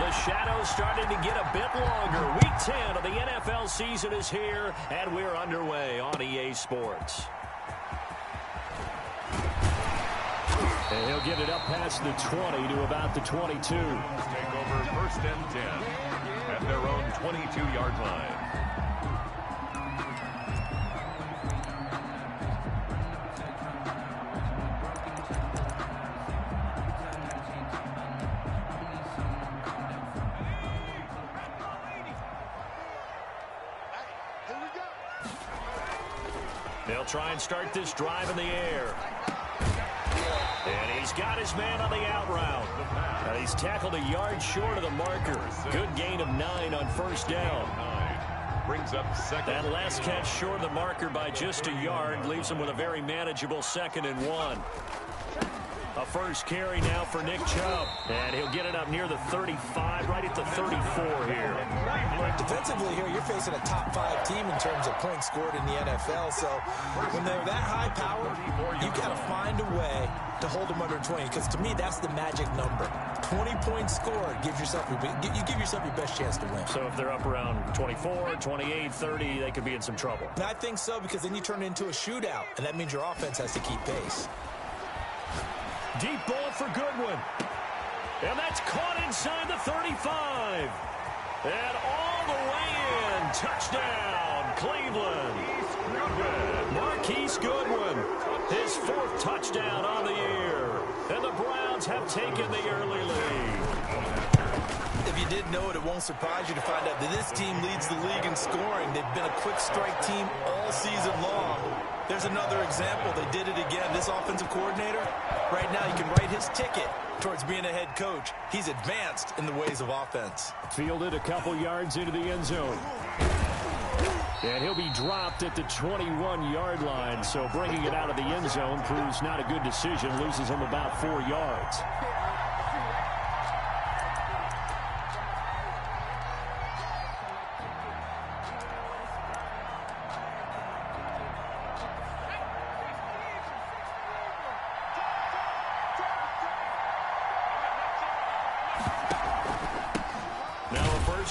the shadows starting to get a bit longer. Week 10 of the NFL season is here, and we're underway on EA Sports. And he'll get it up past the 20 to about the 22. Take over 1st and 10 at their own 22-yard line. They'll try and start this drive in the air. And he's got his man on the out route. And he's tackled a yard short of the marker. Good gain of 9 on 1st down. Brings up second. That last catch short of the marker by just a yard leaves him with a very manageable 2nd and 1. A first carry now for Nick Chubb. And he'll get it up near the 35, right at the 34 here. Defensively here, you're facing a top 5 team in terms of points scored in the NFL. So when they're that high power, you've got to find a way to hold them under 20. Because to me, that's the magic number. 20 points scored gives yourself you give yourself your best chance to win. So if they're up around 24, 28, 30, they could be in some trouble. And I think so, because then you turn it into a shootout. And that means your offense has to keep pace. Deep ball for Goodwin. And that's caught inside the 35. And all the way in. Touchdown, Cleveland. Marquise Goodwin. His 4th touchdown on the year. And the Browns have taken the early lead. If you didn't know it, it won't surprise you to find out that this team leads the league in scoring. They've been a quick strike team all season long. There's another example. They did it again. This offensive coordinator, right now, you can write his ticket towards being a head coach. He's advanced in the ways of offense. Fielded a couple yards into the end zone. And he'll be dropped at the 21-yard line. So bringing it out of the end zone proves not a good decision. Loses him about 4 yards.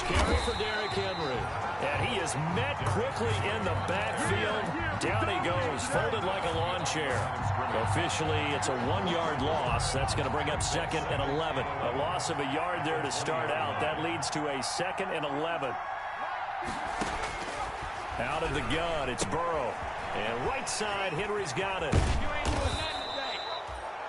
Carry for Derrick Henry. And he is met quickly in the backfield. Down he goes, folded like a lawn chair. Officially, it's a 1-yard loss. That's going to bring up 2nd and 11. A loss of a yard there to start out. That leads to a 2nd and 11. Out of the gun, it's Burrow. And right side, Henry's got it.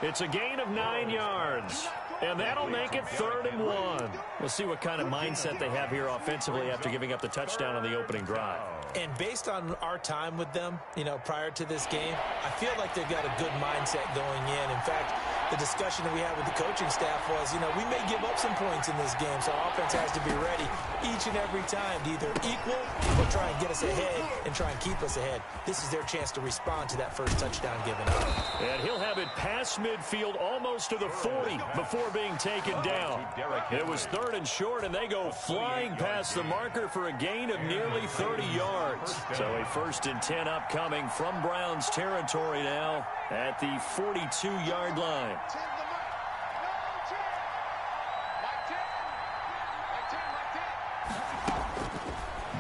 It's a gain of 9 yards. And that'll make it 3rd and 1. We'll see what kind of mindset they have here offensively after giving up the touchdown on the opening drive. And based on our time with them, prior to this game, I feel like they've got a good mindset going in. In fact, the discussion that we had with the coaching staff was, we may give up some points in this game, so our offense has to be ready each and every time to either equal or try and get us ahead and try and keep us ahead. This is their chance to respond to that first touchdown given up. And he'll have it past midfield almost to the 40 before being taken down. It was 3rd and short, and they go flying past the marker for a gain of nearly 30 yards. So a 1st and 10 upcoming from Browns territory now at the 42-yard line.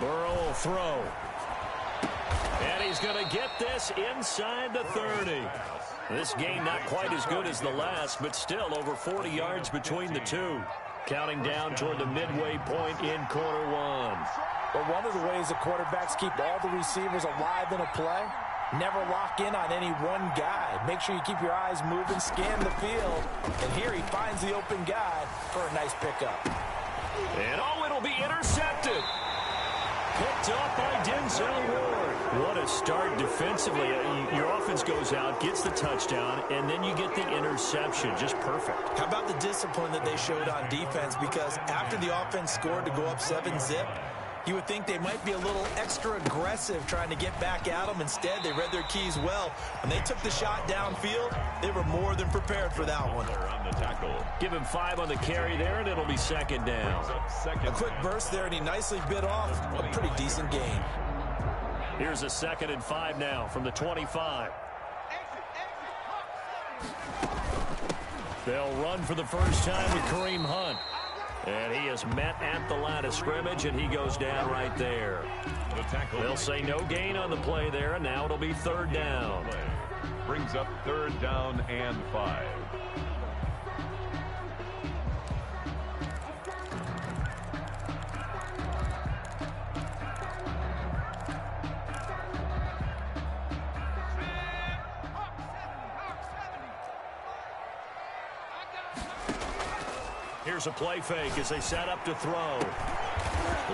Burrow will throw. And he's going to get this inside the 30. This game not quite as good as the last, but still over 40 yards between the two. Counting down toward the midway point in quarter 1. Well, one of the ways the quarterbacks keep all the receivers alive in a play, never lock in on any one guy. Make sure you keep your eyes moving, scan the field. And here he finds the open guy for a nice pickup. And it'll be intercepted. Picked up by Denzel Ward. What a start defensively. Your offense goes out, gets the touchdown, and then you get the interception. Just perfect. How about the discipline that they showed on defense? Because after the offense scored to go up 7-zip, you would think they might be a little extra aggressive trying to get back at them. Instead, they read their keys well. When they took the shot downfield, they were more than prepared for that one. On the tackle. Give him 5 on the carry there, and it'll be 2nd down. A quick burst there, and he nicely bit off a pretty decent gain. Here's a 2nd and 5 now from the 25. They'll run for the first time with Kareem Hunt. And he is met at the line of scrimmage, and he goes down right there. They'll say no gain on the play there, and now it'll be third down. Brings up third down and 5. Here's a play fake as they set up to throw.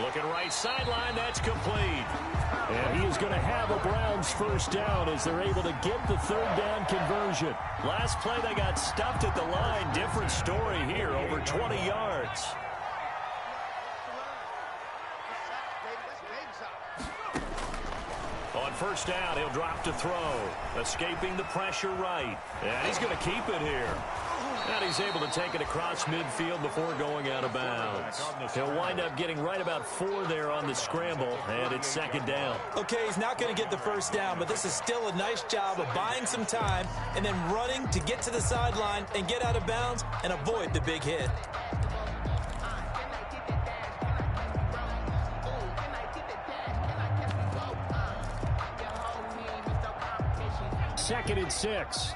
Looking right sideline, that's complete. And he is going to have a Browns first down as they're able to get the third down conversion. Last play they got stuffed at the line. Different story here, over 20 yards. On first down, he'll drop to throw. Escaping the pressure right. And he's going to keep it here. And he's able to take it across midfield before going out of bounds. He'll wind up getting right about 4 there on the scramble, and it's second down. Okay, he's not going to get the first down, but this is still a nice job of buying some time and then running to get to the sideline and get out of bounds and avoid the big hit. Second and 6.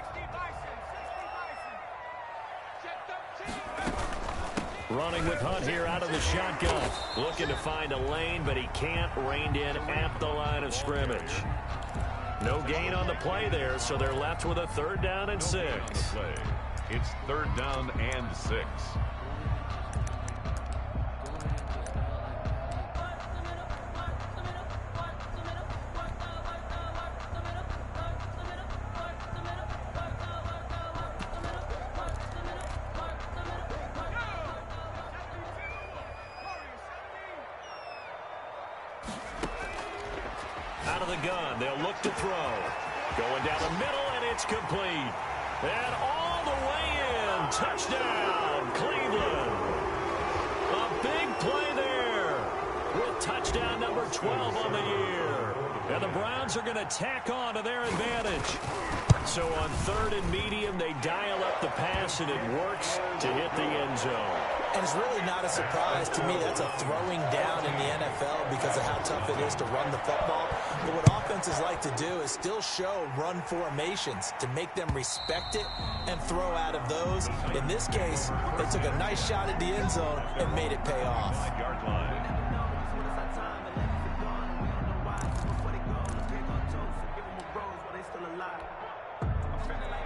Running with Hunt here out of the shotgun. Looking to find a lane, but he can't. Reined in at the line of scrimmage. No gain on the play there, so they're left with a third down and 6. It's third down and 6. Out of the gun, they'll look to throw. Going down the middle, and it's complete. And all the way in. Touchdown, Cleveland. A big play there with touchdown number 12 on the year. And the Browns are going to tack on to their advantage. So on third and medium, they dial up the pass, and it works to hit the end zone. And it's really not a surprise to me. That's a throwing down in the NFL because of how tough it is to run the football. But what offenses like to do is still show run formations to make them respect it and throw out of those. In this case, they took a nice shot at the end zone and made it pay off.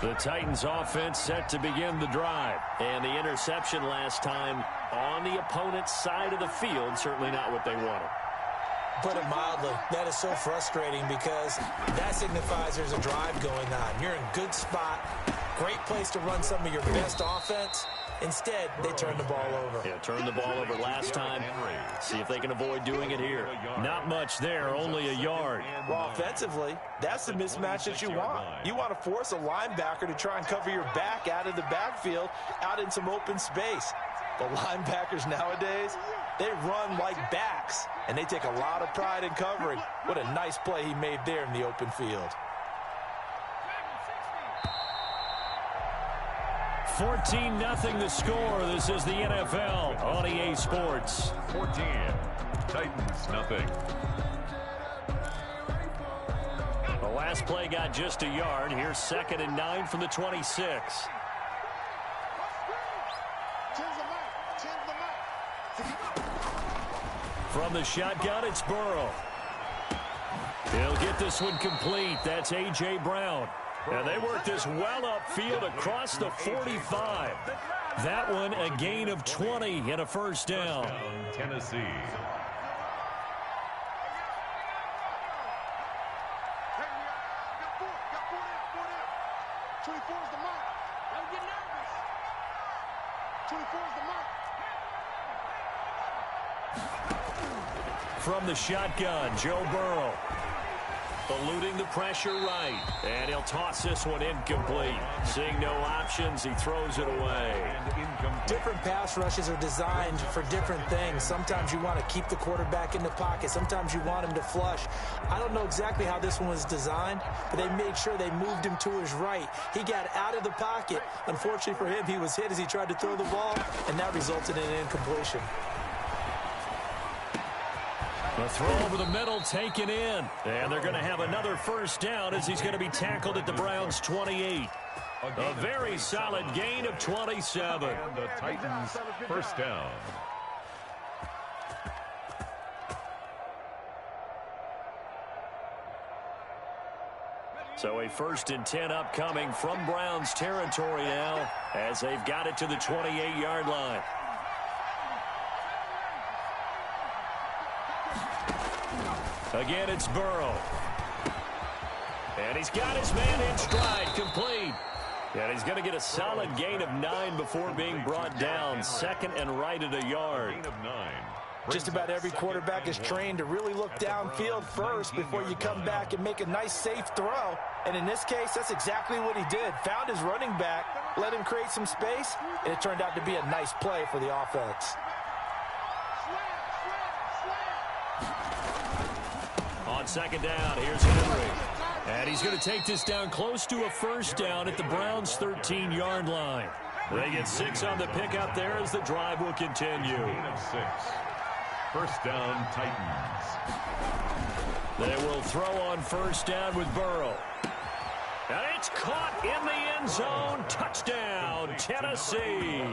The Titans offense set to begin the drive. And the interception last time on the opponent's side of the field, certainly not what they wanted. Put it mildly, that is so frustrating because that signifies there's a drive going on. You're in a good spot, great place to run some of your best offense. Instead, they turn the ball over. Yeah, turned the ball over last time. See if they can avoid doing it here. Not much there, only a yard. Well, offensively, that's the mismatch that you want. You want to force a linebacker to try and cover your back out of the backfield, out in some open space. The linebackers nowadays, they run like backs, and they take a lot of pride in covering. What a nice play he made there in the open field. 14-0 the score. This is the NFL on EA Sports. 14. Titans, nothing. The last play got just a yard. Here's 2nd and 9 from the 26. From the shotgun, it's Burrow. He'll get this one complete. That's A.J. Brown. And they work this well upfield across the 45. That one a gain of 20 and a first down. Tennessee. From the shotgun, Joe Burrow. Eluding the pressure right. And he'll toss this one incomplete. Seeing no options, he throws it away. Different pass rushes are designed for different things. Sometimes you want to keep the quarterback in the pocket. Sometimes you want him to flush. I don't know exactly how this one was designed, but they made sure they moved him to his right. He got out of the pocket. Unfortunately for him, he was hit as he tried to throw the ball, and that resulted in an incompletion. The throw over the middle taken in. And they're going to have another first down as he's going to be tackled at the Browns' 28. A very solid gain of 27. And the Titans first down. So a 1st and 10 upcoming from Browns territory now as they've got it to the 28-yard line. Again, it's Burrow. And he's got his man in stride, complete. And he's going to get a solid gain of 9 before being brought down. 2nd and right at a yard. Gain of 9. Just about every quarterback is trained to really look downfield first before you come back and make a nice, safe throw. And in this case, that's exactly what he did. Found his running back, let him create some space, and it turned out to be a nice play for the offense. On 2nd down, here's Henry. And he's going to take this down close to a first down at the Browns' 13-yard line. They get 6 on the pick out there as the drive will continue. Gain of 6. First down, Titans. They will throw on first down with Burrow. And it's caught in the end zone. Touchdown, Tennessee.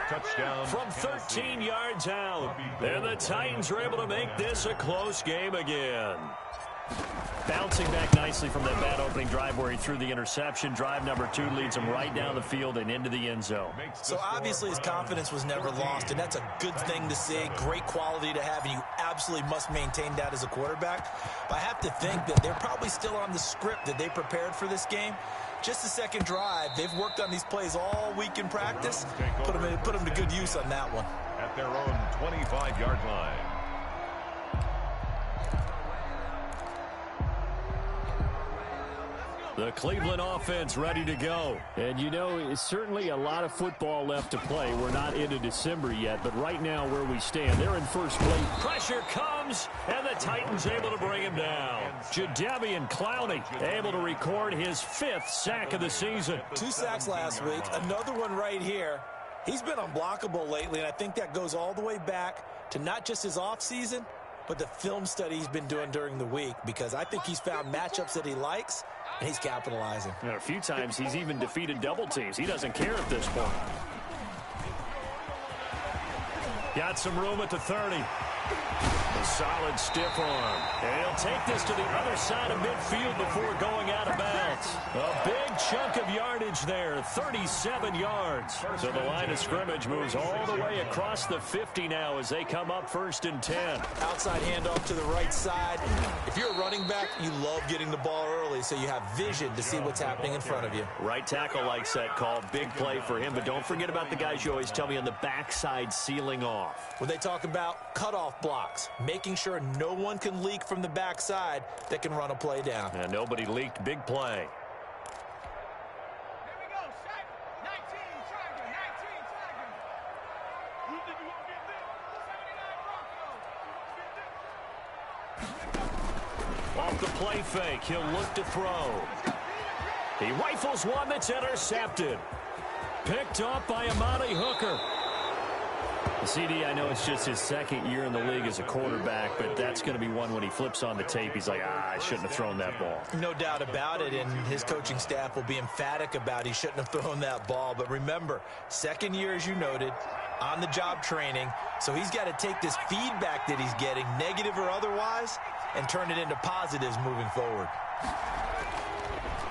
Touchdown. From 13 yards out. And the Titans are able to make this a close game again. Bouncing back nicely from that bad opening drive where he threw the interception. Drive number 2 leads him right down the field and into the end zone. So obviously his confidence was never lost, and that's a good thing to see. Great quality to have, and you absolutely must maintain that as a quarterback. But I have to think that they're probably still on the script that they prepared for this game. Just the second drive. They've worked on these plays all week in practice. Put them to good use on that one. At their own 25-yard line. The Cleveland offense ready to go. And, you know, it's certainly a lot of football left to play. We're not into December yet, but right now where we stand, they're in first place. Pressure comes, and the Titans able to bring him down. Jadeveon Clowney able to record his 5th sack of the season. 2 sacks last week, another one right here. He's been unblockable lately, and I think that goes all the way back to not just his offseason, but the film study he's been doing during the week, because I think he's found matchups that he likes, and he's capitalizing. And a few times he's even defeated double teams. He doesn't care at this point. Got some room at the 30. A solid stiff arm. And he'll take this to the other side of midfield before going out of bounds. A big chunk of yardage there, 37 yards. So the line of scrimmage moves all the way across the 50 now as they come up 1st and 10. Outside handoff to the right side. If you're a running back, you love getting the ball early so you have vision to see what's happening in front of you. Right tackle likes that call. Big play for him, but don't forget about the guys you always tell me on the backside sealing off. When they talk about cutoff blocks, making sure no one can leak from the backside that can run a play down. And nobody leaked. Big play. Off the play fake, he'll look to throw. He rifles one that's intercepted. Picked up by Amani Hooker. CD, I know it's just his 2nd year in the league as a quarterback, but that's going to be one when he flips on the tape. He's like, I shouldn't have thrown that ball. No doubt about it, and his coaching staff will be emphatic about he shouldn't have thrown that ball. But remember, 2nd year, as you noted, on-the-job training, so he's got to take this feedback that he's getting, negative or otherwise, and turn it into positives moving forward.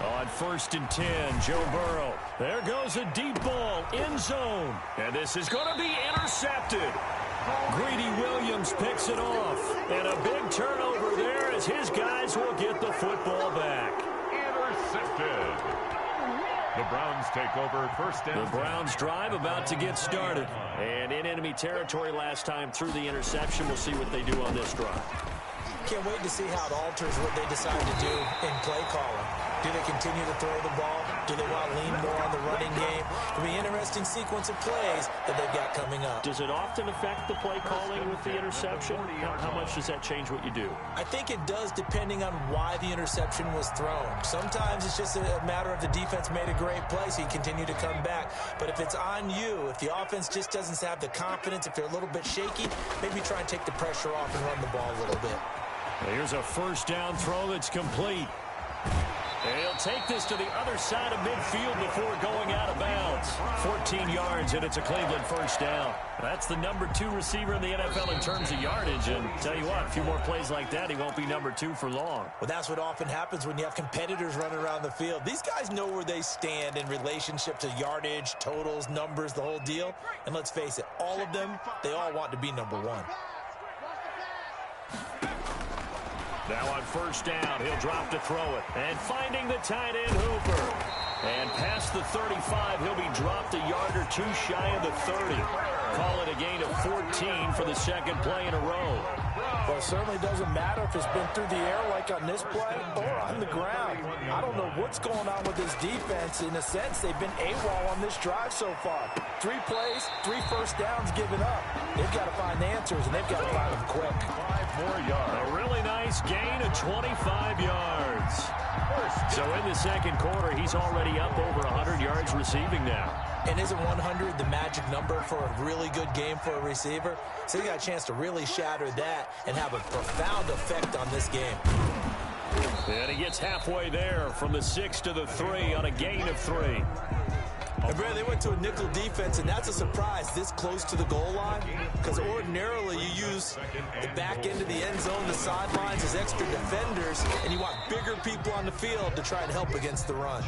On 1st and 10, Joe Burrow. There goes a deep ball, end zone. And this is going to be intercepted. Greedy Williams picks it off. And a big turnover there as his guys will get the football back. Intercepted. The Browns take over first and 10. The Browns drive about to get started. And in enemy territory last time through the interception. We'll see what they do on this drive. Can't wait to see how it alters what they decide to do in play calling. Do they continue to throw the ball? Do they want to lean more on the running game? It'll be an interesting sequence of plays that they've got coming up. Does it often affect the play calling with the interception? How much does that change what you do? I think it does, depending on why the interception was thrown. Sometimes it's just a matter of the defense made a great play, so you continue to come back. But if it's on you, if the offense just doesn't have the confidence, if they're a little bit shaky, maybe try and take the pressure off and run the ball a little bit. Here's a first down throw that's complete. And he'll take this to the other side of midfield before going out of bounds. 14 yards, and it's a Cleveland first down. That's the number 2 receiver in the NFL in terms of yardage. And tell you what, a few more plays like that, he won't be number 2 for long. Well, that's what often happens when you have competitors running around the field. These guys know where they stand in relationship to yardage, totals, numbers, the whole deal. And let's face it, all of them, they all want to be number 1. Now on first down, he'll drop to throw it. And finding the tight end, Hooper. And past the 35, he'll be dropped a yard or 2 shy of the 30. Call it a gain of 14 for the second play in a row. Well, it certainly doesn't matter if it's been through the air like on this play or on the ground. I don't know what's going on with this defense. In a sense, they've been AWOL on this drive so far. 3 plays, 3 first downs given up. They've got to find answers, and they've got to find them quick. 5 more yards. A really nice gain of 25 yards. So in the second quarter, he's already up over 100 yards receiving now. And isn't 100 the magic number for a really good game for a receiver? So he got a chance to really shatter that and have a profound effect on this game. And he gets halfway there from the 6 to the 3 on a gain of 3. And Brad, they went to a nickel defense, and that's a surprise this close to the goal line, because ordinarily you use the back end of the end zone, the sidelines as extra defenders, and you want bigger people on the field to try and help against the run.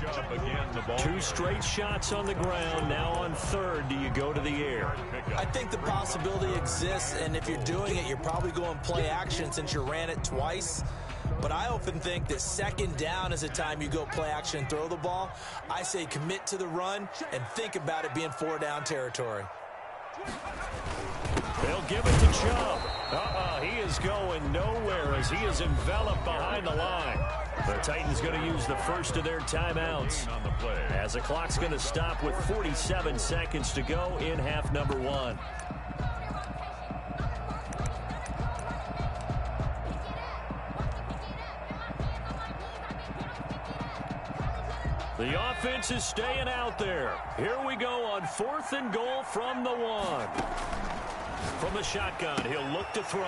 2 straight shots on the ground. Now on third, do you go to the air? I think the possibility exists, and if you're doing it, you're probably going play action since you ran it twice. But I often think that second down is a time you go play action and throw the ball. I say commit to the run and think about it being 4 down territory. They'll give it to Chubb. He is going nowhere as he is enveloped behind the line. The Titans going to use the first of their timeouts as the clock's going to stop with 47 seconds to go in half number 1. The offense is staying out there. Here we go on 4th and goal from the 1. From the shotgun, he'll look to throw.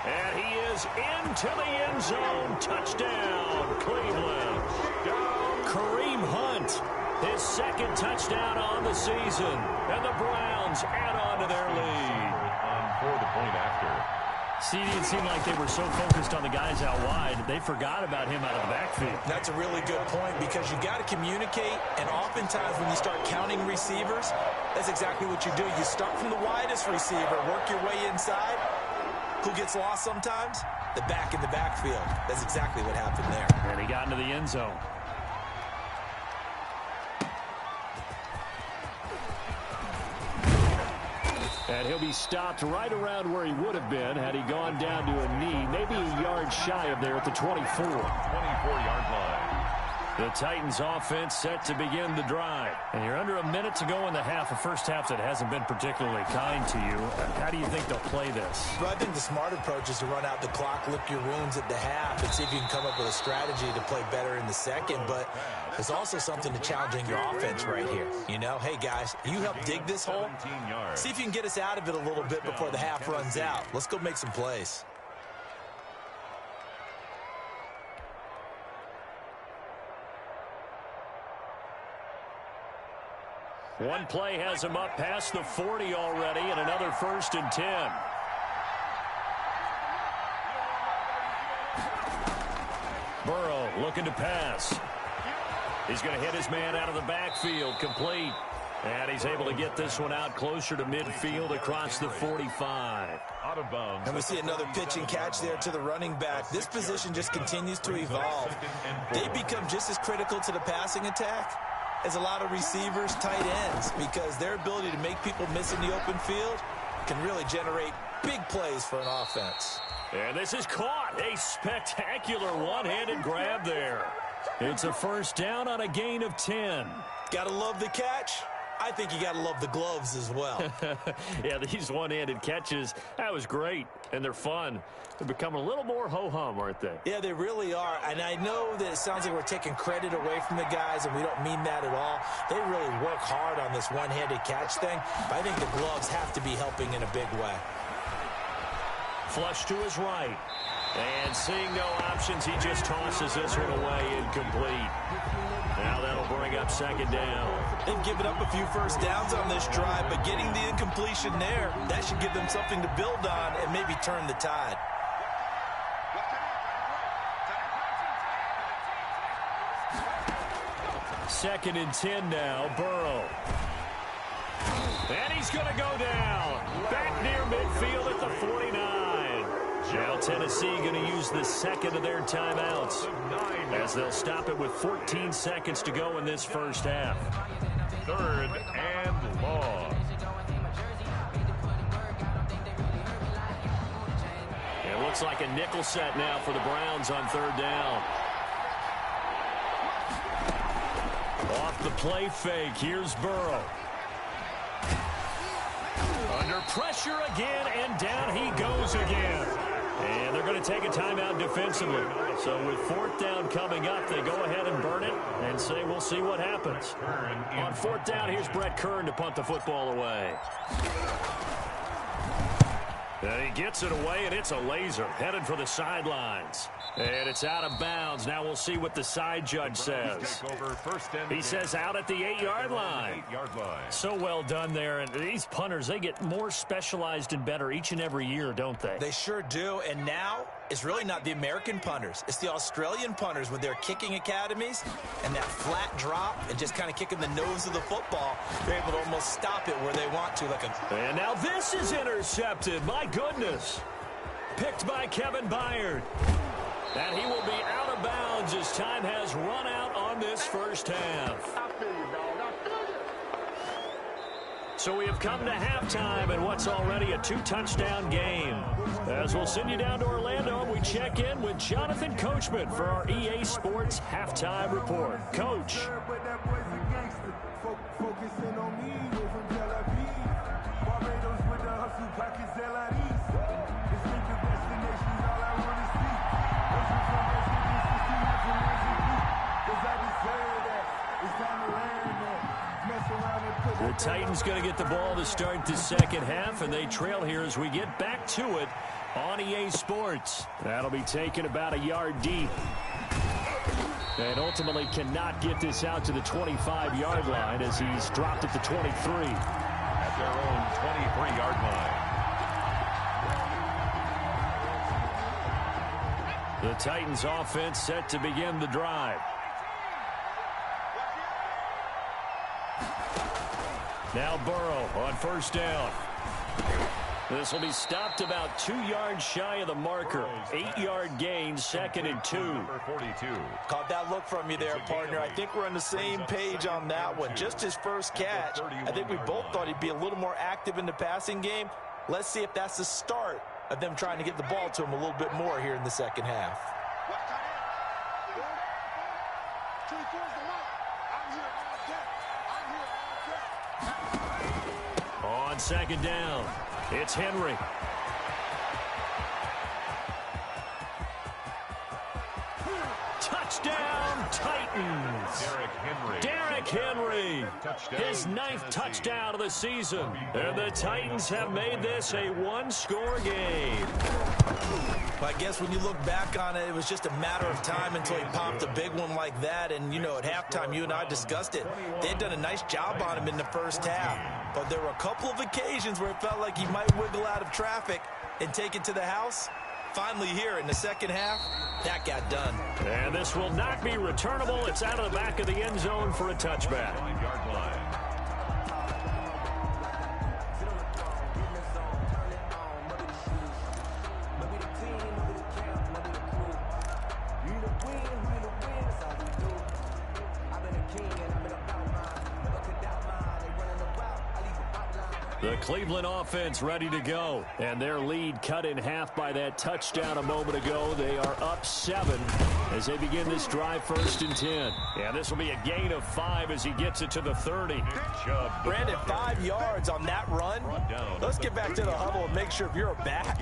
And he is into the end zone. Touchdown, Cleveland. Kareem Hunt, his 2nd touchdown on the season. And the Browns add on to their lead. For the point after. See, it seemed like they were so focused on the guys out wide, they forgot about him out of the backfield. That's a really good point, because you got to communicate, and oftentimes when you start counting receivers, that's exactly what you do. You start from the widest receiver, work your way inside. Who gets lost sometimes? The back in the backfield. That's exactly what happened there. And he got into the end zone. And he'll be stopped right around where he would have been had he gone down to a knee, maybe a yard shy of there at the 24. 24-yard line. The Titans offense set to begin the drive. And you're under a minute to go in the half, a first half that hasn't been particularly kind to you. How do you think they'll play this? Well, I think the smart approach is to run out the clock, lick your wounds at the half, and see if you can come up with a strategy to play better in the second. But there's also something to challenging your offense right here. You know, hey, guys, you help dig this hole. See if you can get us out of it a little bit before the half runs out. Let's go make some plays. One play has him up past the 40 already, and another 1st and 10. Burrow looking to pass. He's going to hit his man out of the backfield, complete. And he's able to get this one out closer to midfield across the 45. Out of bounds. And we see another pitch and catch there to the running back. This position just continues to evolve. They become just as critical to the passing attack is a lot of receivers, tight ends, because their ability to make people miss in the open field can really generate big plays for an offense. And this is caught. A spectacular one-handed grab there. It's a first down on a gain of 10. Gotta love the catch. I think you got to love the gloves as well. Yeah, these one-handed catches, that was great, and they're fun. They're becoming a little more ho-hum, aren't they? Yeah, they really are, and I know that it sounds like we're taking credit away from the guys, and we don't mean that at all. They really work hard on this one-handed catch thing, but I think the gloves have to be helping in a big way. Flush to his right, and seeing no options, he just tosses this one away incomplete. Now that'll bring up second down. They've given up a few first downs on this drive, but getting the incompletion there, that should give them something to build on and maybe turn the tide. Second and 10 now, Burrow. And he's going to go down. Back near midfield at the 49. Now Tennessee going to use the second of their timeouts, as they'll stop it with 14 seconds to go in this first half. Third and long. It looks like a nickel set now for the Browns on third down. Off the play fake, here's Burrow. Under pressure again, and down he goes again. And they're going to take a timeout defensively. So with fourth down coming up, they go ahead and burn it and say we'll see what happens. On fourth down, here's Brett Kern to punt the football away. And he gets it away, and it's a laser headed for the sidelines. And it's out of bounds. Now we'll see what the side judge says. He says out at the 8-yard line. So well done there. And these punters, they get more specialized and better each and every year, don't they? They sure do. And now it's really not the American punters. It's the Australian punters with their kicking academies and that flat drop and just kind of kicking the nose of the football. They're able to almost stop it where they want to. And now this is intercepted. My goodness. Picked by Kevin Byard. And he will be out of bounds as time has run out on this first half. So we have come to halftime in what's already a 2-touchdown game. As we'll send you down to Orlando, and we check in with Jonathan Coachman for our EA Sports Halftime Report. Coach. The Titans going to get the ball to start the second half, and they trail here as we get back to it on EA Sports. That'll be taken about a yard deep. And ultimately cannot get this out to the 25-yard line as he's dropped at the 23. At their own 23-yard line. The Titans offense set to begin the drive. Now Burrow on first down. This will be stopped about 2 yards shy of the marker. 8-yard gain, second and 2. Caught that look from you there, partner. I think we're on the same page on that one. Just his first catch. I think we both thought he'd be a little more active in the passing game. Let's see if that's the start of them trying to get the ball to him a little bit more here in the second half. On second down, it's Henry. Touchdown, Titans. Derrick Henry. His 9th touchdown of the season. And the Titans have made this a one-score game. I guess when you look back on it, it was just a matter of time until he popped a big one like that. And, you know, at halftime, you and I discussed it. They had done a nice job on him in the first half. But there were a couple of occasions where it felt like he might wiggle out of traffic and take it to the house. Finally here in the second half, that got done. And this will not be returnable. It's out of the back of the end zone for a touchback. The Cleveland offense ready to go. And their lead cut in half by that touchdown a moment ago. They are up 7 as they begin this drive 1st and 10. Yeah, this will be a gain of 5 as he gets it to the 30. Brandon, 5 yards on that run. Let's get back to the huddle and make sure if you're a back,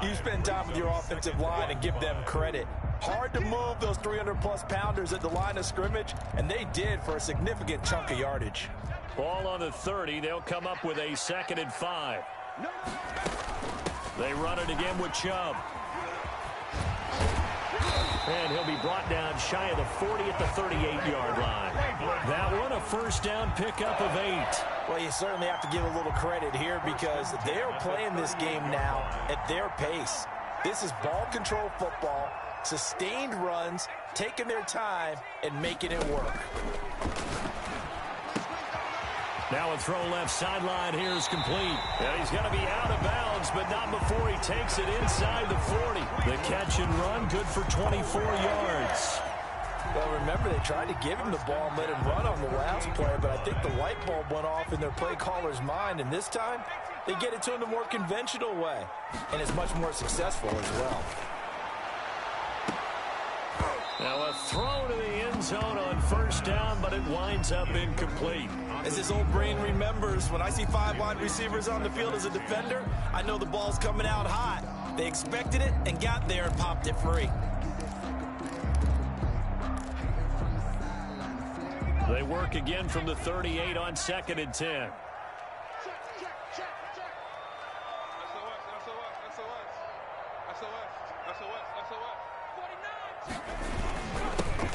you spend time with your offensive line and give them credit. Hard to move those 300-plus pounders at the line of scrimmage, and they did for a significant chunk of yardage. Ball on the 30. They'll come up with a 2nd and 5. They run it again with Chubb. And he'll be brought down shy of the 40 at the 38-yard line. That one, a 1st down pickup of 8. Well, you certainly have to give a little credit here because they're playing this game now at their pace. This is ball control football, sustained runs, taking their time, and making it work. Now a throw left sideline here is complete. And he's going to be out of bounds, but not before he takes it inside the 40. The catch and run, good for 24 yards. Well, remember, they tried to give him the ball and let him run on the last play, but I think the light bulb went off in their play caller's mind, and this time they get it to him the more conventional way, and it's much more successful as well. Now a throw to the end zone on 1st down, but it winds up incomplete. As his old brain remembers, when I see 5 wide receivers on the field as a defender, I know the ball's coming out hot. They expected it and got there and popped it free. They work again from the 38 on 2nd and 10.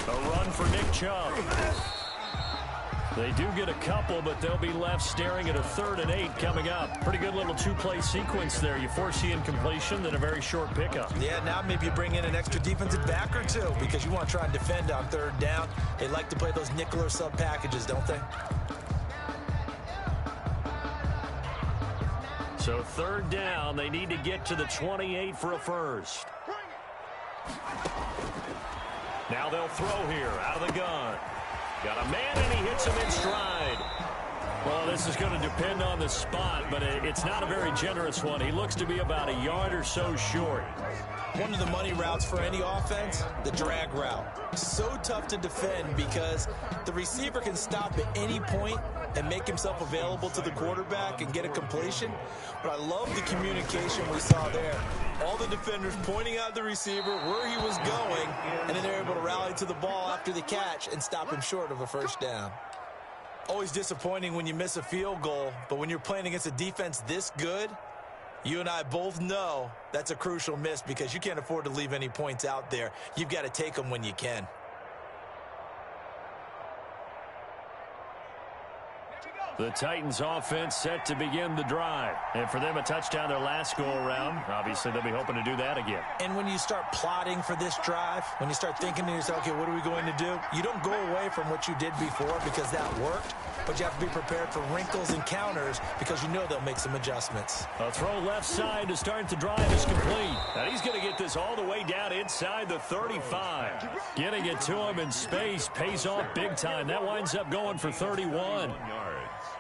A run for Nick Chubb. They do get a couple, but they'll be left staring at a 3rd and 8 coming up. Pretty good little 2-play sequence there. You force the incompletion, then a very short pickup. Yeah, now maybe you bring in an extra defensive back or 2 because you want to try and defend on 3rd down. They like to play those nickel or sub packages, don't they? So 3rd down, they need to get to the 28 for a 1st. Now they'll throw here out of the gun. Got a man, and he hits him in stride. Well, this is going to depend on the spot, but it's not a very generous one. He looks to be about a yard or so short. One of the money routes for any offense, the drag route. So tough to defend because the receiver can stop at any point and make himself available to the quarterback and get a completion. But I love the communication we saw there. All the defenders pointing out the receiver where he was going, and then they're able to rally to the ball after the catch and stop him short of a 1st down. Always disappointing when you miss a field goal, but when you're playing against a defense this good, you and I both know that's a crucial miss because you can't afford to leave any points out there. You've got to take them when you can. The Titans offense set to begin the drive. And for them, a touchdown their last go-around. Obviously, they'll be hoping to do that again. And when you start plotting for this drive, when you start thinking to yourself, okay, what are we going to do? You don't go away from what you did before because that worked, but you have to be prepared for wrinkles and counters because you know they'll make some adjustments. A throw left side to start the drive is complete. And he's going to get this all the way down inside the 35. Getting it to him in space pays off big time. That winds up going for 31.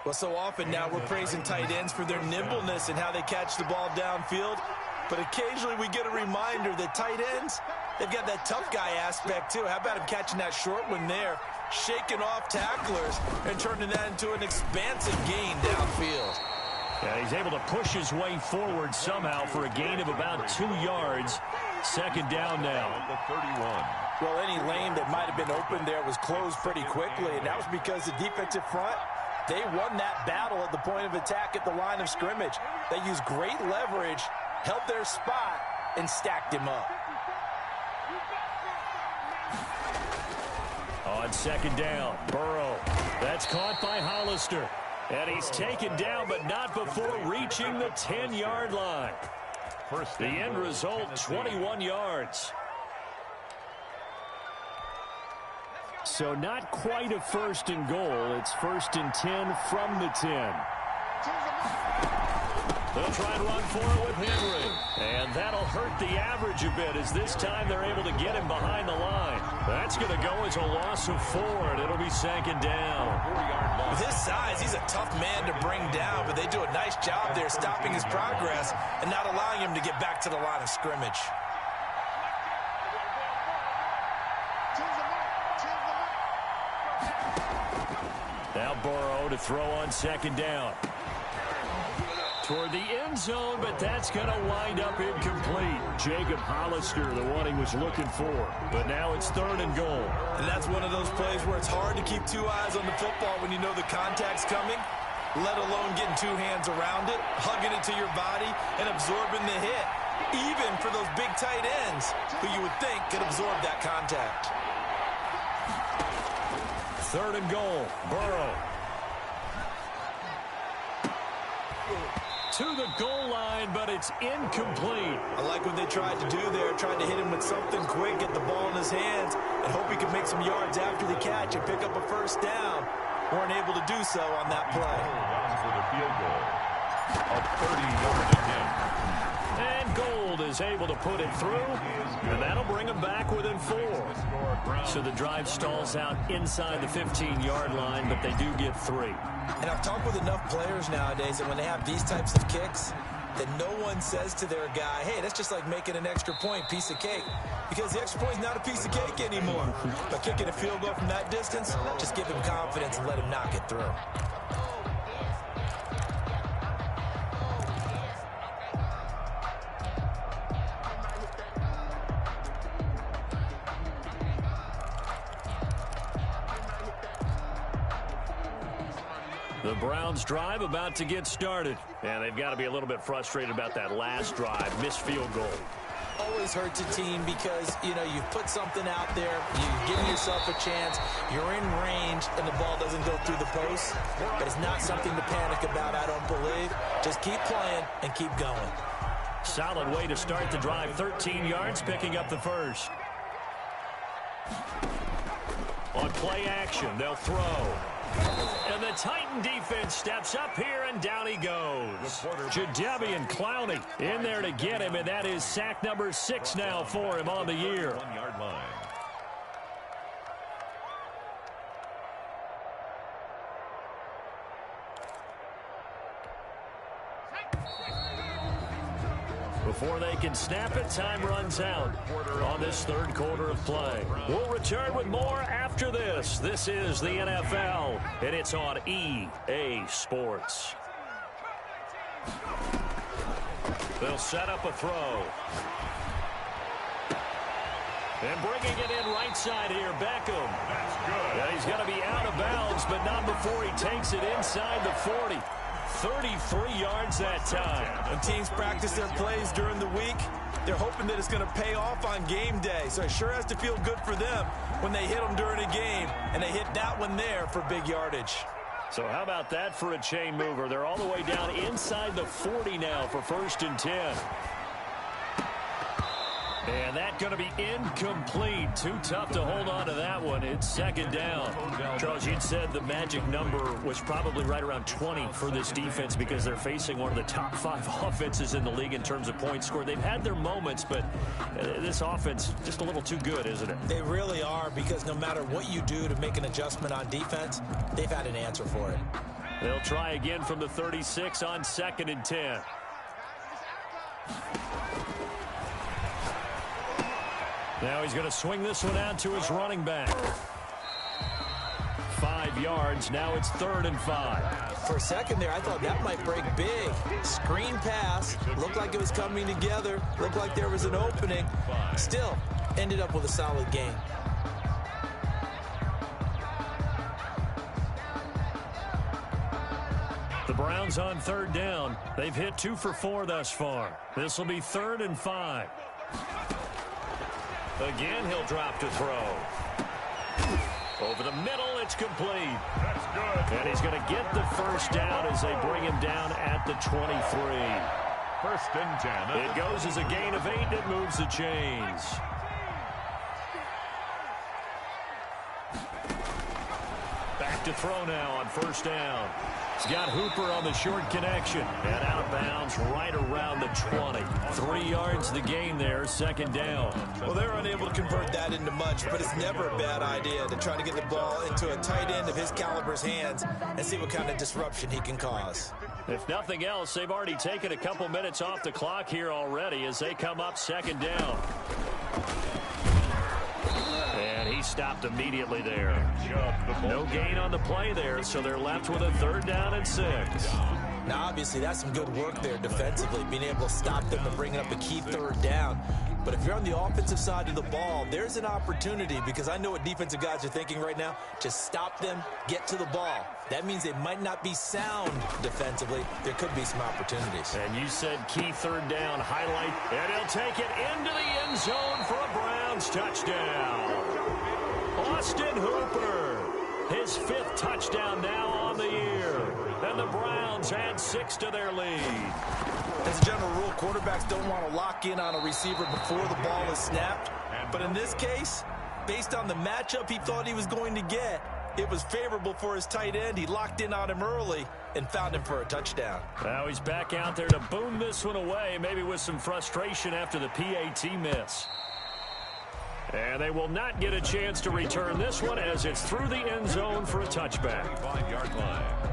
Well, so often now we're praising tight ends for their nimbleness and how they catch the ball downfield. But occasionally we get a reminder that tight ends, they've got that tough guy aspect too. How about him catching that short one there, shaking off tacklers, and turning that into an expansive gain downfield? Yeah, he's able to push his way forward somehow for a gain of about 2 yards. 2nd down now. The 31. Well, any lane that might have been open there was closed pretty quickly, and that was because the defensive front, they won that battle at the point of attack at the line of scrimmage. They used great leverage, held their spot, and stacked him up. On 2nd down, Burrow. That's caught by Hollister. And he's taken down, but not before reaching the 10-yard line. The end result, 21 yards. So not quite a 1st and goal. It's 1st and 10 from the 10. They'll try and run for it with Henry. And that'll hurt the average a bit as this time they're able to get him behind the line. That's going to go as a loss of 4, and it'll be second down. With his size, he's a tough man to bring down, but they do a nice job there stopping his progress and not allowing him to get back to the line of scrimmage. Now Burrow to throw on second down. Toward the end zone, but that's going to wind up incomplete. Jacob Hollister, the one he was looking for. But now it's 3rd and goal. And that's one of those plays where it's hard to keep 2 eyes on the football when you know the contact's coming, let alone getting 2 hands around it, hugging it to your body, and absorbing the hit. Even for those big tight ends who you would think could absorb that contact. 3rd and goal. Burrow. To the goal line, but it's incomplete. I like what they tried to do there, tried to hit him with something quick, get the ball in his hands, and hope he could make some yards after the catch and pick up a first down. Weren't able to do so on that play. For the field goal, a 30-yard attempt. And Gold is able to put it through, and that'll bring him back within 4. So the drive stalls out inside the 15-yard line, but they do get 3. And I've talked with enough players nowadays that when they have these types of kicks, that no one says to their guy, hey, that's just like making an extra point, piece of cake. Because the extra point is not a piece of cake anymore. But kicking a field goal from that distance, just give him confidence and let him knock it through. The Browns drive about to get started. And they've got to be a little bit frustrated about that last drive. Missed field goal. Always hurts a team because, you know, you've put something out there, you've given yourself a chance, you're in range, and the ball doesn't go through the post. But it's not something to panic about, I don't believe. Just keep playing and keep going. Solid way to start the drive. 13 yards, picking up the first. On play action, they'll throw. And the Titan defense steps up here, and down he goes. Jadeveon Clowney in there to get him, and that is sack number 6 now for him on the year. 1-yard line. Before they can snap it, time runs out on this 3rd quarter of play. We'll return with more after this. This is the NFL, and it's on EA Sports. They'll set up a throw. And bringing it in right side here, Beckham. That's good. Yeah, he's going to be out of bounds, but not before he takes it inside the 40. 33 yards that time. When teams practice their plays during the week, they're hoping that it's going to pay off on game day. So it sure has to feel good for them when they hit them during a game, and they hit that one there for big yardage. So how about that for a chain mover? They're all the way down inside the 40 now for 1st and 10. And that's going to be incomplete. Too tough to hold on to that one. It's 2nd down. Charles, you'd said the magic number was probably right around 20 for this defense because they're facing one of the top 5 offenses in the league in terms of points scored. They've had their moments, but this offense just a little too good, isn't it? They really are, because no matter what you do to make an adjustment on defense, they've had an answer for it. They'll try again from the 36 on 2nd and 10. Now he's going to swing this one out to his running back. 5 yards. Now it's 3rd and 5. For a second there, I thought that might break big. Screen pass. Looked like it was coming together. Looked like there was an opening. Still, ended up with a solid game. The Browns on 3rd down. They've hit 2 for 4 thus far. This will be 3rd and 5. Again, he'll drop to throw. Over the middle, it's complete. That's good. And he's going to get the first down as they bring him down at the 23. 1st and 10. It goes as a gain of 8, and it moves the chains. Back to throw now on first down. He's got Hooper on the short connection. And out of bounds right around the 20. 3 yards the gain there, second down. Well, they're unable to convert that into much, but it's never a bad idea to try to get the ball into a tight end of his caliber's hands and see what kind of disruption he can cause. If nothing else, they've already taken a couple minutes off the clock here already as they come up second down. And he stopped immediately there. No gain on the play there, so they're left with a 3rd down and 6. Now, obviously, that's some good work there defensively, being able to stop them and bringing up a key 3rd down. But if you're on the offensive side of the ball, there's an opportunity, because I know what defensive guys are thinking right now. Just stop them, get to the ball. That means they might not be sound defensively. There could be some opportunities. And you said key 3rd down highlight, and he'll take it into the end zone for a Browns touchdown. Austin Hooper, his 5th touchdown now on the year. And the Browns add 6 to their lead. As a general rule, quarterbacks don't want to lock in on a receiver before the ball is snapped. But in this case, based on the matchup he thought he was going to get, it was favorable for his tight end. He locked in on him early and found him for a touchdown. Now he's back out there to boom this one away, maybe with some frustration after the PAT miss. And they will not get a chance to return this one as it's through the end zone for a touchback. 5-yard line.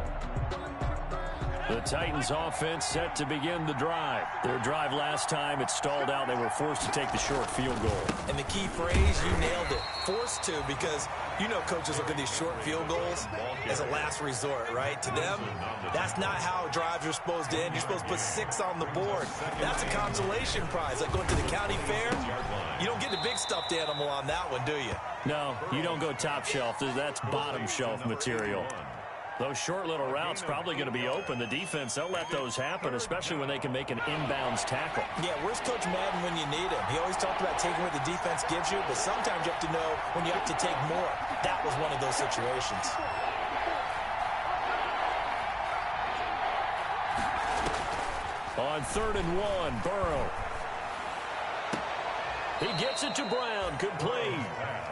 The Titans offense set to begin the drive. Their drive last time, it stalled out. They were forced to take the short field goal. And the key phrase, you nailed it. Forced to, because you know coaches look at these short field goals as a last resort, right? To them, that's not how drives are supposed to end. You're supposed to put 6 on the board. That's a consolation prize. Like going to the county fair, you don't get the big stuffed animal on that one, do you? No, you don't go top shelf. That's bottom shelf material. Those short little routes probably going to be open. The defense, they'll let those happen, especially when they can make an inbounds tackle. Yeah, where's Coach Madden when you need him? He always talked about taking what the defense gives you, but sometimes you have to know when you have to take more. That was one of those situations. On 3rd and 1, Burrow. He gets it to Brown, complete.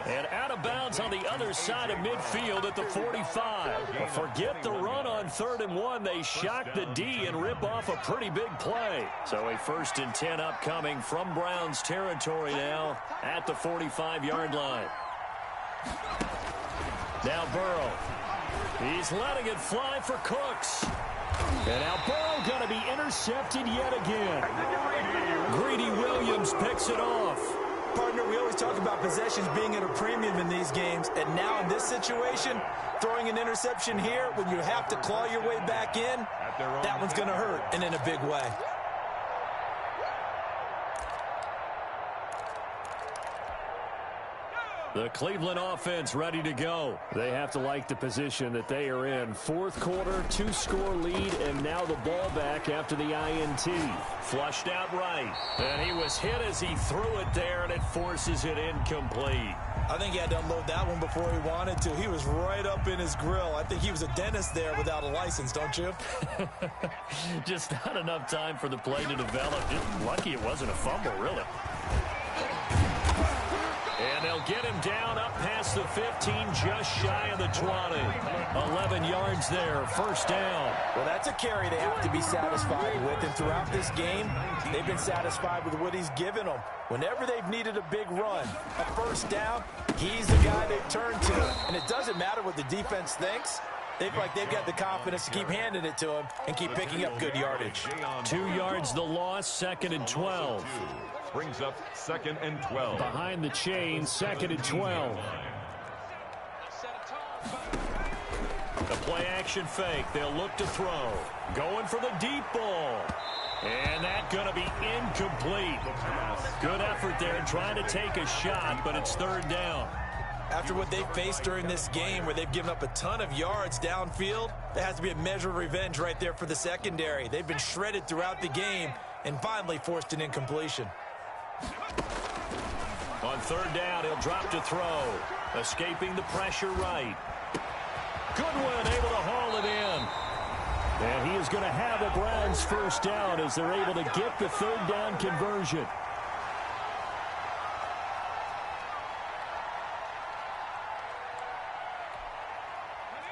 And out of bounds on the other side of midfield at the 45. But forget the run on 3rd and 1. They shock the D and rip off a pretty big play. So a 1st and 10 upcoming from Browns territory now at the 45-yard line. Now Burrow. He's letting it fly for Cooks. And now Burrow going to be intercepted yet again. Greedy Williams picks it off. Partner, we always talk about possessions being at a premium in these games, and now in this situation, throwing an interception here when you have to claw your way back in, that one's going to hurt, and in a big way. The Cleveland offense ready to go. They have to like the position that they are in. 4th quarter, 2-score lead, and now the ball back after the INT. Flushed out right. And he was hit as he threw it there, and it forces it incomplete. I think he had to unload that one before he wanted to. He was right up in his grill. I think he was a dentist there without a license, don't you? Just not enough time for the play to develop. Just lucky it wasn't a fumble, really. And they'll get him down up past the 15, just shy of the 20. 11 yards there, 1st down. Well, that's a carry they have to be satisfied with. And throughout this game, they've been satisfied with what he's given them. Whenever they've needed a big run, a 1st down, he's the guy they've turned to. And it doesn't matter what the defense thinks. They've got the confidence to keep handing it to him and keep picking up good yardage. 2 yards the loss, 2nd and 12. Brings up 2nd and 12. Behind the chain, 2nd and 12. The play action fake. They'll look to throw. Going for the deep ball. And that's going to be incomplete. Good effort there trying to take a shot, but it's 3rd down. After what they've faced during this game where they've given up a ton of yards downfield, there has to be a measure of revenge right there for the secondary. They've been shredded throughout the game and finally forced an incompletion. On 3rd down, he'll drop to throw. Escaping the pressure right. Goodwin able to haul it in. And he is going to have a Browns 1st down as they're able to get the 3rd down conversion.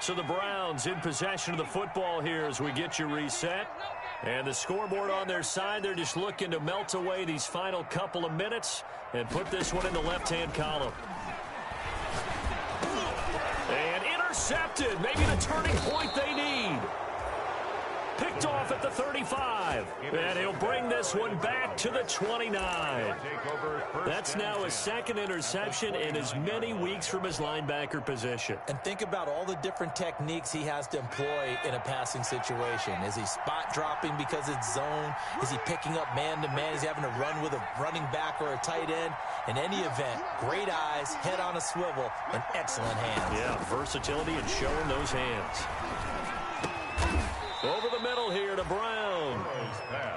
So the Browns in possession of the football here as we get you reset. And the scoreboard on their side, they're just looking to melt away these final couple of minutes and put this one in the left-hand column. And intercepted. Maybe the turning point they need. Picked off at the 35. And he'll bring this one back to the 29. That's now his second interception in as many weeks from his linebacker position. And think about all the different techniques he has to employ in a passing situation. Is he spot dropping because it's zone? Is he picking up man-to-man? Is he having to run with a running back or a tight end? In any event, great eyes, head on a swivel, and excellent hands. Yeah, versatility and showing those hands. Over the middle here to Brown.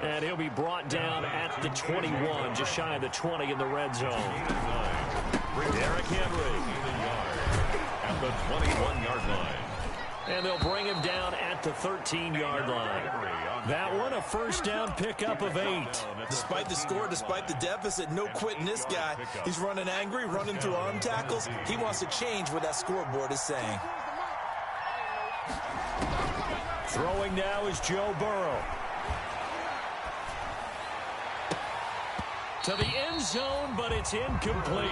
And he'll be brought down at the 21, just shy of the 20 in the red zone. Derrick Henry. At the 21-yard line. And they'll bring him down at the 13-yard line. That one, a first down pickup of 8. Despite the score, despite the deficit, no quitting this guy. He's running angry, running through arm tackles. He wants to change what that scoreboard is saying. Throwing now is Joe Burrow. To the end zone, but it's incomplete.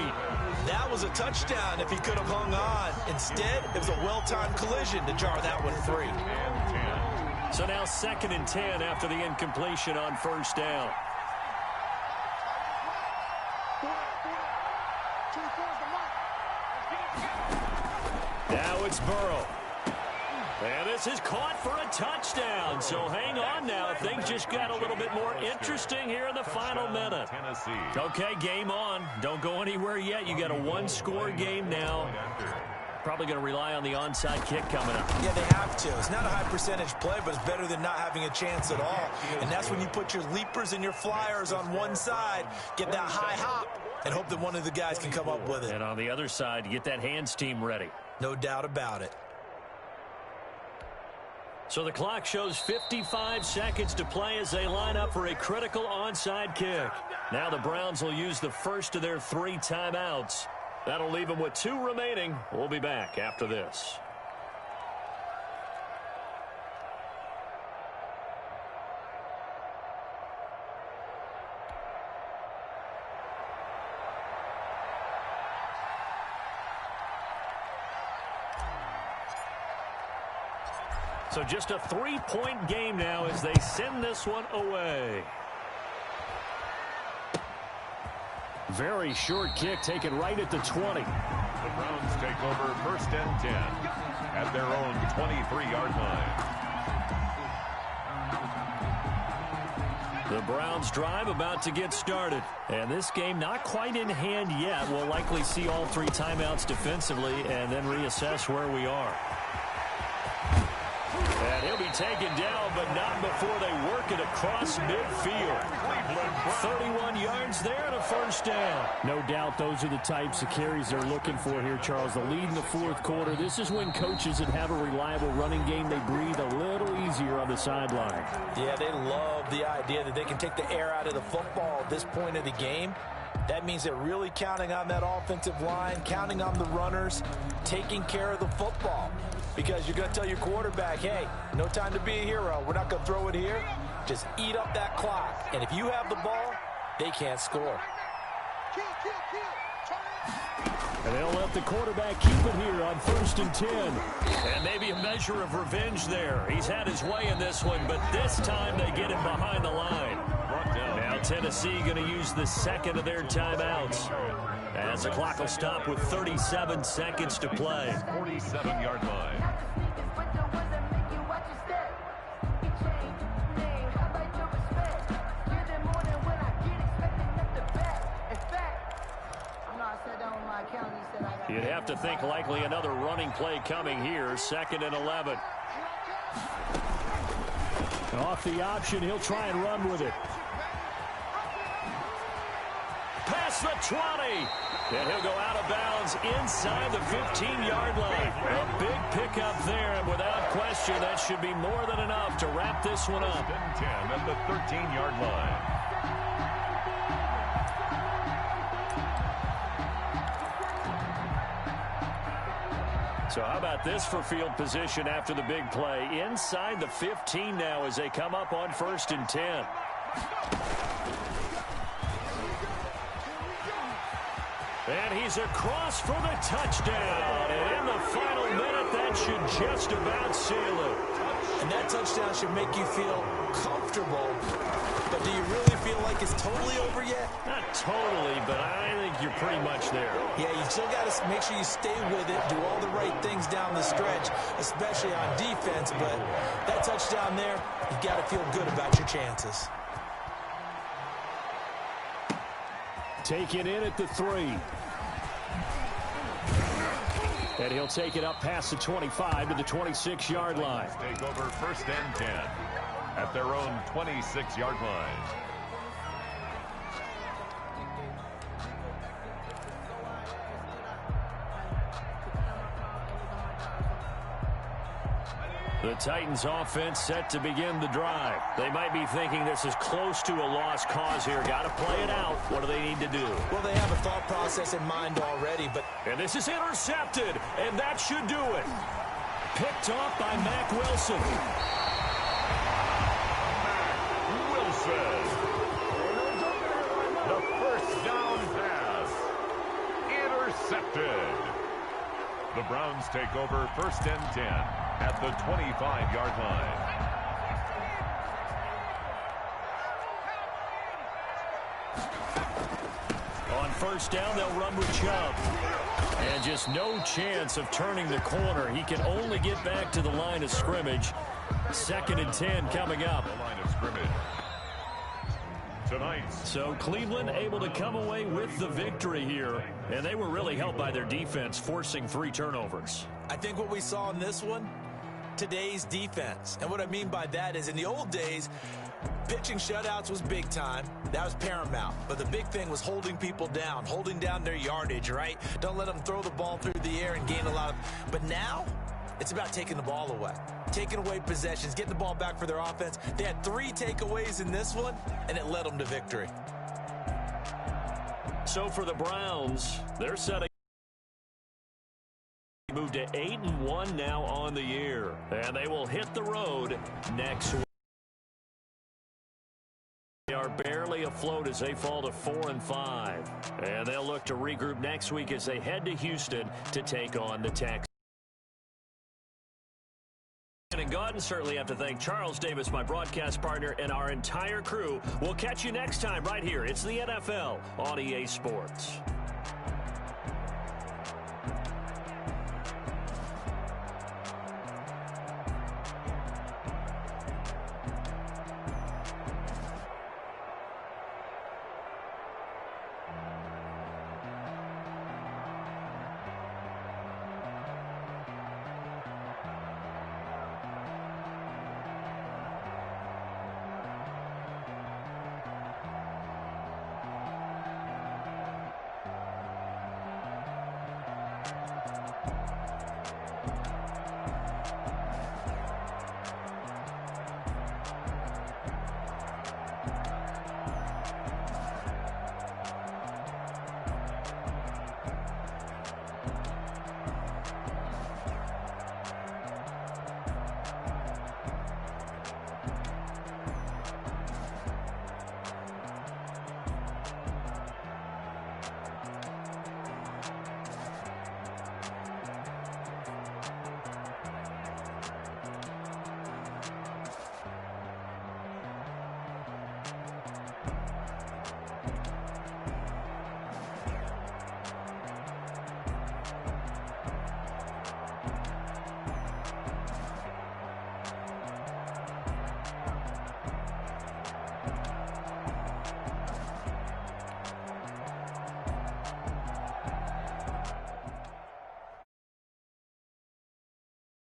That was a touchdown if he could have hung on. Instead, it was a well-timed collision to jar that one free. So now 2nd and 10 after the incompletion on first down. Now it's Burrow. And this is caught for a touchdown. So hang on now. Things just got a little bit more interesting here in the final minute. Okay, game on. Don't go anywhere yet. You got a one-score game now. Probably going to rely on the onside kick coming up. Yeah, they have to. It's not a high-percentage play, but it's better than not having a chance at all. And that's when you put your leapers and your flyers on one side, get that high hop, and hope that one of the guys can come up with it. And on the other side, get that hands team ready. No doubt about it. So the clock shows 55 seconds to play as they line up for a critical onside kick. Now the Browns will use the first of their 3 timeouts. That'll leave them with 2 remaining. We'll be back after this. So just a 3-point game now as they send this one away. Very short kick taken right at the 20. The Browns take over 1st and 10 at their own 23-yard line. The Browns drive about to get started. And this game not quite in hand yet. We'll likely see all 3 timeouts defensively and then reassess where we are. And he'll be taken down, but not before they work it across midfield. 31 yards there and a first down. No doubt those are the types of carries they're looking for here, Charles. The lead in the 4th quarter. This is when coaches that have a reliable running game, they breathe a little easier on the sideline. Yeah, they love the idea that they can take the air out of the football at this point of the game. That means they're really counting on that offensive line, counting on the runners, taking care of the football. Because you're going to tell your quarterback, hey, no time to be a hero. We're not going to throw it here. Just eat up that clock. And if you have the ball, they can't score. And they'll let the quarterback keep it here on 1st and 10. And maybe a measure of revenge there. He's had his way in this one, but this time they get him behind the line. Now Tennessee going to use the 2nd of their timeouts. As the clock will stop with 37 seconds to play. 47-yard line. You'd have to think likely another running play coming here. 2nd and 11. Off the option, he'll try and run with it. Past the 20. And he'll go out of bounds inside the 15-yard line. A big pickup there, and without question, that should be more than enough to wrap this one up. 10 at the 13-yard line. So how about this for field position after the big play? Inside the 15 now as they come up on 1st and 10. And he's across for the touchdown. And in the final minute, that should just about seal it. And that touchdown should make you feel comfortable. But do you really feel like it's totally over yet? Not totally, but I think you're pretty much there. Yeah, you still got to make sure you stay with it, do all the right things down the stretch, especially on defense. But that touchdown there, you got to feel good about your chances. Take it in at the 3. And he'll take it up past the 25 to the 26-yard line. Take over 1st and 10 at their own 26-yard line. The Titans offense set to begin the drive. They might be thinking this is close to a lost cause here. Got to play it out. What do they need to do? Well, they have a thought process in mind already, but... And this is intercepted, and that should do it. Picked off by Mack Wilson. Wilson. The first down pass. Intercepted. The Browns take over 1st and 10 at the 25-yard line. On 1st down, they'll run with Chubb. And just no chance of turning the corner. He can only get back to the line of scrimmage. 2nd and 10 coming up. The line of scrimmage tonight. So Cleveland able to come away with the victory here. And they were really helped by their defense, forcing 3 turnovers. I think what we saw in this one, today's defense. And what I mean by that is in the old days, pitching shutouts was big time. That was paramount. But the big thing was holding people down, holding down their yardage, right? Don't let them throw the ball through the air and gain a lot of... But now, it's about taking the ball away. Taking away possessions, getting the ball back for their offense. They had 3 takeaways in this one, and it led them to victory. So for the Browns, they're setting... Moved to 8-1 now on the year. And they will hit the road next week. They are barely afloat as they fall to 4-5. And they'll look to regroup next week as they head to Houston to take on the Texans. And God, and certainly have to thank Charles Davis, my broadcast partner, and our entire crew. We'll catch you next time right here. It's the NFL on EA Sports.